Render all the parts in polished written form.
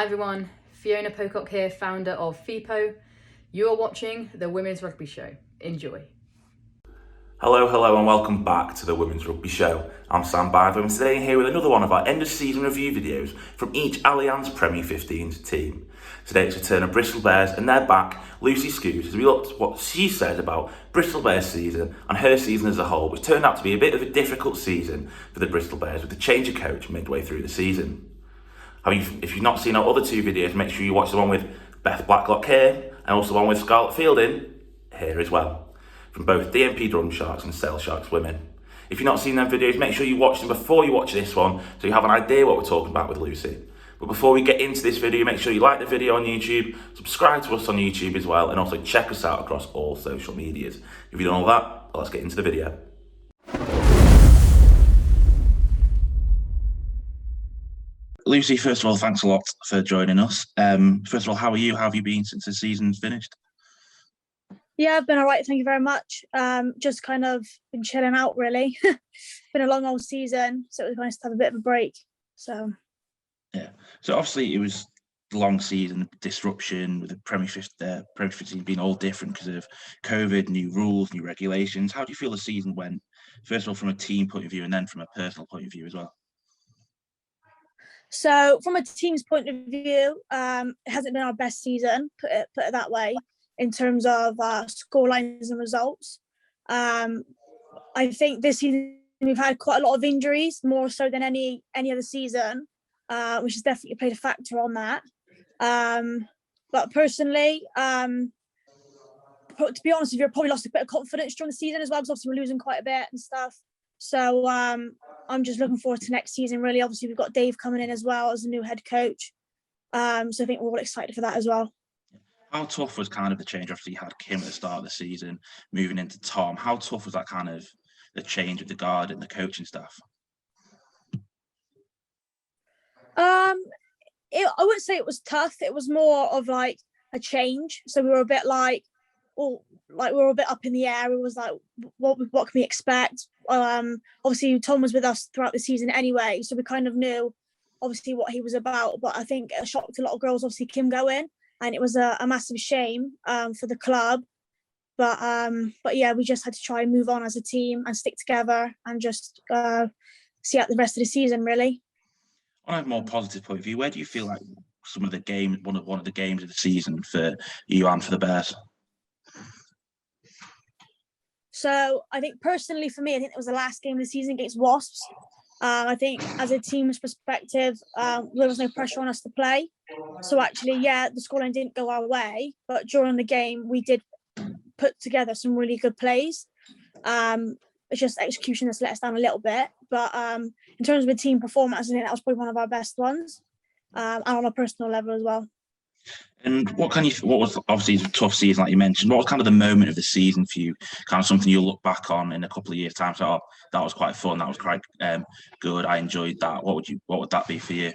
Hi everyone, Fiona Pocock here, founder of FIPO. You are watching the Women's Rugby Show. Enjoy. Hello and welcome back to the Women's Rugby Show. I'm Sam Bytham and today I'm here with another one of our end of season review videos from each Allianz Premier 15s team. Today it's return of Bristol Bears and their back, Lucie Skuse, as we looked at what she said about Bristol Bears season and her season as a whole, which turned out to be a bit of a difficult season for the Bristol Bears with the change of coach midway through the season. If you've not seen our other two videos, make sure you watch the one with Beth Blacklock here and also the one with Scarlett Fielding here as well, from both DMP Drum Sharks and Sail Sharks Women. If you've not seen them videos, make sure you watch them before you watch this one so you have an idea what we're talking about with Lucie. But before we get into this video, make sure you like the video on YouTube, subscribe to us on YouTube as well, and also check us out across all social medias. If you've done all that, let's get into the video. Lucie, first of all, thanks a lot for joining us. First of all, how are you? How have you been since the season's finished? Yeah, I've been all right. Thank you very much. Just kind of been chilling out, really. Been a long old season, so it was nice to have a bit of a break. So obviously it was the long season, disruption with the Premier 15 being all different because of COVID, new rules, new regulations. How do you feel the season went? First of all, from a team point of view, and then from a personal point of view as well. So from a team's point of view, it hasn't been our best season, put it that way, in terms of scorelines and results. I think this season we've had quite a lot of injuries, more so than any other season, which has definitely played a factor on that. But personally, to be honest with you, I probably lost a bit of confidence during the season as well, because obviously we're losing quite a bit and stuff. So I'm just looking forward to next season, really. Obviously, we've got Dave coming in as well as a new head coach. So I think we're all excited for that as well. How tough was kind of the change? Obviously, you had Kim at the start of the season, moving into Tom. How tough was that kind of the change of the guard and the coaching staff? I wouldn't say it was tough. It was more of like a change. So we were a bit like, we were a bit up in the air. It was like, what can we expect? Obviously, Tom was with us throughout the season anyway, so we kind of knew, obviously, what he was about. But I think it shocked a lot of girls, obviously, Kim going, and it was a massive shame for the club. But yeah, we just had to try and move on as a team and stick together and just see out the rest of the season, really. On a more positive point of view, where do you feel like some of the games, one of the games of the season for you and for the Bears? So I think personally for me, I think it was the last game of the season against Wasps. I think as a team's perspective, there was no pressure on us to play. So actually, yeah, the scoreline didn't go our way, but during the game, we did put together some really good plays. It's just execution that's let us down a little bit. But in terms of a team performance, I think that was probably one of our best ones, and on a personal level as well. And what was obviously a tough season, like you mentioned? What was kind of the moment of the season for you? Kind of something you'll look back on in a couple of years' time. So, that was quite fun. That was quite good. I enjoyed that. What would that be for you?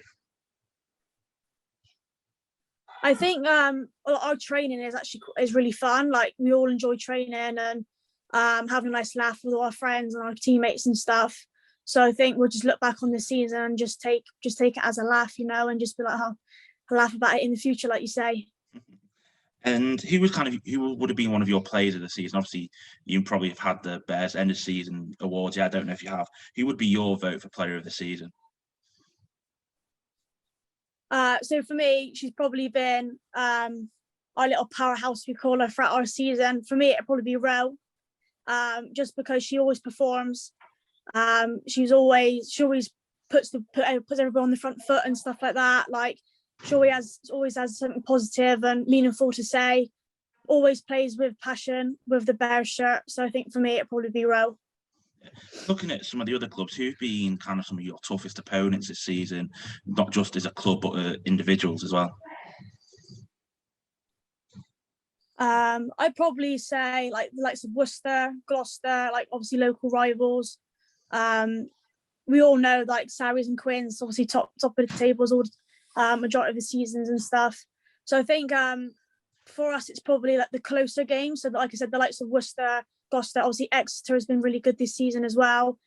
I think our training is really fun. Like, we all enjoy training and having a nice laugh with all our friends and our teammates and stuff. So I think we'll just look back on the season and just take it as a laugh, and just be like, oh, I'll laugh about it in the future, like you say. And who would have been one of your players of the season? Obviously, you probably have had the Bears end of season awards. Yeah, I don't know if you have. Who would be your vote for player of the season? So for me, she's probably been our little powerhouse, we call her, throughout our season. For me, it'd probably be Ro, just because she always performs. She always puts everyone on the front foot and stuff like that. Like, she always has something positive and meaningful to say. Always plays with passion with the Bears shirt. So I think for me, it'd probably be Ro. Looking at some of the other clubs, who've been kind of some of your toughest opponents this season, not just as a club but individuals as well? I'd probably say like the likes of Worcester, Gloucester, like obviously local rivals. We all know like Sarries and Quins, obviously top of the tables all majority of the seasons and stuff. So I think for us it's probably like the closer games. So like I said, the likes of Worcester, Gloucester, obviously Exeter has been really good this season as well.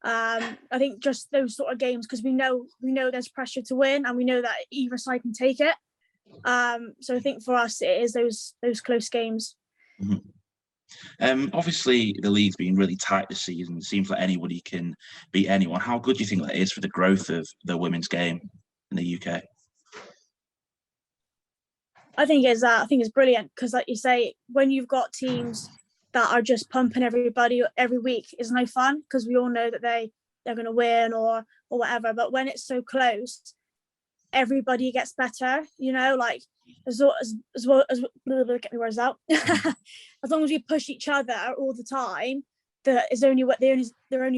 I think just those sort of games, because we know there's pressure to win, and we know that either side can take it. So I think for us it is those close games. Obviously, the league's been really tight this season. It seems like anybody can beat anyone. How good do you think that is for the growth of the women's game in the UK? I think it's brilliant, because, like you say, when you've got teams that are just pumping everybody every week, it's no fun, because we all know that they're going to win or whatever. But when it's so close, everybody gets better. Like as well as get my words out. As long as we push each other all the time, their only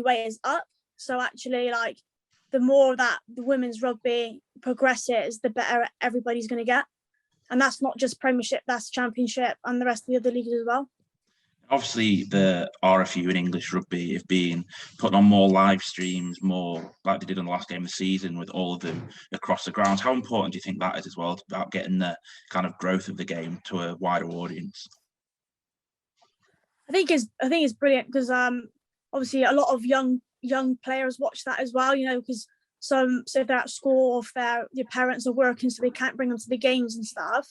way is up. So actually, like, the more that the women's rugby progresses, the better everybody's going to get. And that's not just Premiership, that's Championship and the rest of the other leagues as well. Obviously, the RFU in English rugby have been putting on more live streams, more like they did in the last game of the season, with all of them across the grounds. How important do you think that is as well, about getting the kind of growth of the game to a wider audience? I think it's brilliant, because obviously a lot of young players watch that as well. Because so if they're at school, or if their parents are working, so they can't bring them to the games and stuff.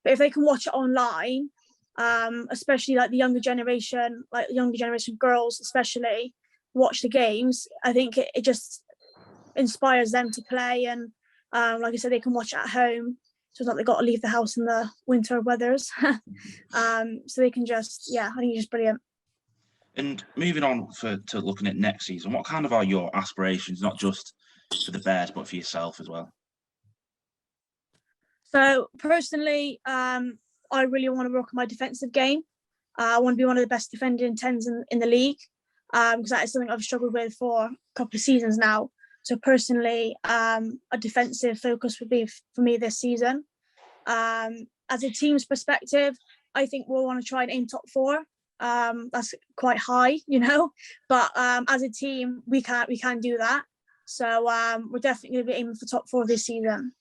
But if they can watch it online, especially like the younger generation girls especially watch the games, I think it just inspires them to play. And like I said, they can watch it at home, so it's not they've got to leave the house in the winter weathers. So they can just, I think it's just brilliant. And moving on to looking at next season, what kind of are your aspirations, not just for the Bears, but for yourself as well? So personally, I really want to work on my defensive game. I want to be one of the best defending tens in the league, because that is something I've struggled with for a couple of seasons now. So personally, a defensive focus would be for me this season. As a team's perspective, I think we'll want to try and aim top 4. That's quite high, but as a team, we can do that. So we're definitely going to be aiming for top 4 this season.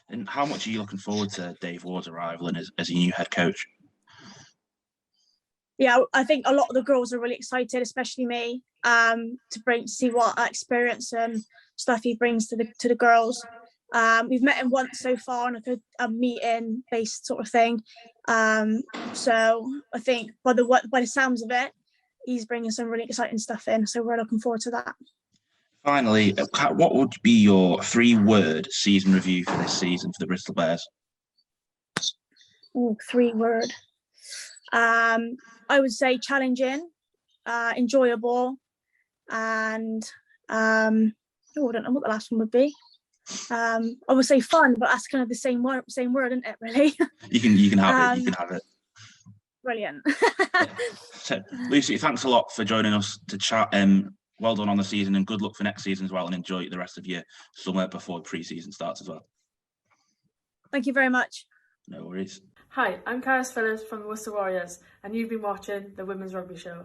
And how much are you looking forward to Dave Ward's arrival and as a new head coach? Yeah, I think a lot of the girls are really excited, especially me, to see what experience and stuff he brings to the girls. We've met him once so far on a meeting based sort of thing. So I think by the sounds of it, he's bringing some really exciting stuff in. So we're looking forward to that. Finally, what would be your 3-word season review for this season for the Bristol Bears? Oh, 3-word. I would say challenging, enjoyable, and I don't know what the last one would be. I would say fun, but that's kind of the same word, isn't it? Really. You can have it. You can have it. Brilliant. So, Lucie, thanks a lot for joining us to chat. Well done on the season, and good luck for next season as well, and enjoy the rest of your summer before pre-season starts as well. Thank you very much. No worries. Hi, I'm Karis Phillips from the Worcester Warriors, and you've been watching the Women's Rugby Show.